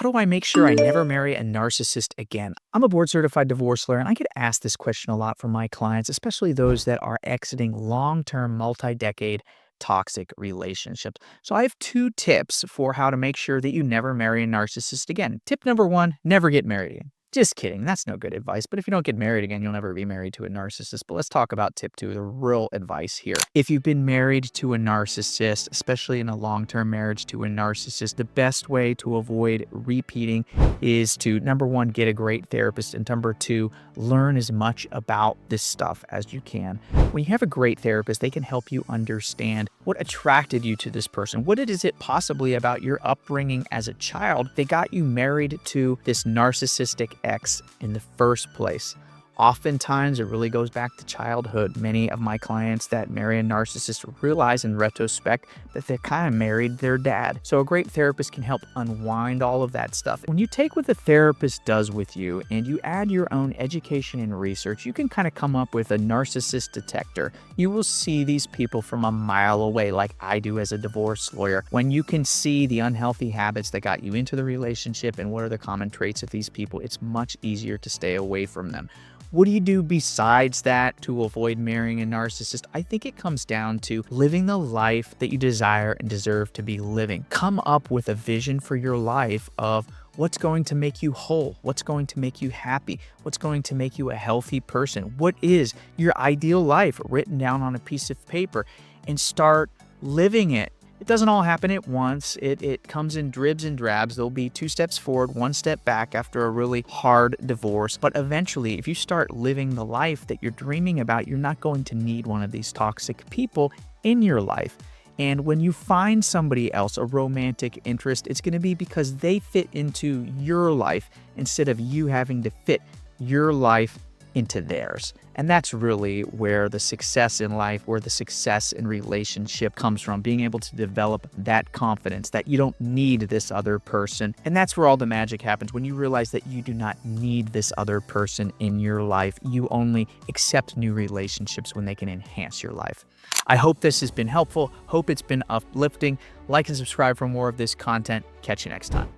How do I make sure I never marry a narcissist again? I'm a board certified divorce lawyer, and I get asked this question a lot from my clients, especially those that are exiting long-term, multi-decade toxic relationships. So I have 2 tips for how to make sure that you never marry a narcissist again. Tip number 1, never get married again. Just kidding. That's no good advice. But if you don't get married again, you'll never be married to a narcissist. But let's talk about tip 2, the real advice here. If you've been married to a narcissist, especially in a long-term marriage to a narcissist, the best way to avoid repeating is to, number 1, get a great therapist, and number 2, learn as much about this stuff as you can. When you have a great therapist, they can help you understand what attracted you to this person. What is it possibly about your upbringing as a child that got you married to this narcissistic ex in the first place? Oftentimes, it really goes back to childhood. Many of my clients that marry a narcissist realize in retrospect that they kind of married their dad. So a great therapist can help unwind all of that stuff. When you take what the therapist does with you and you add your own education and research, you can kind of come up with a narcissist detector. You will see these people from a mile away, like I do as a divorce lawyer. When you can see the unhealthy habits that got you into the relationship and what are the common traits of these people, it's much easier to stay away from them. What do you do besides that to avoid marrying a narcissist? I think it comes down to living the life that you desire and deserve to be living. Come up with a vision for your life of what's going to make you whole, what's going to make you happy, what's going to make you a healthy person. What is your ideal life written down on a piece of paper, and start living it. It doesn't all happen at once. It comes in dribs and drabs. There'll be 2 steps forward, 1 step back after a really hard divorce. But eventually, if you start living the life that you're dreaming about, you're not going to need one of these toxic people in your life. And when you find somebody else, a romantic interest, it's going to be because they fit into your life instead of you having to fit your life into theirs. And that's really where the success in life, where the success in relationship comes from, being able to develop that confidence that you don't need this other person. And that's where all the magic happens, when you realize that you do not need this other person in your life. You only accept new relationships when they can enhance your life. I hope this has been helpful. Hope it's been uplifting. Like and subscribe for more of this content. Catch you next time.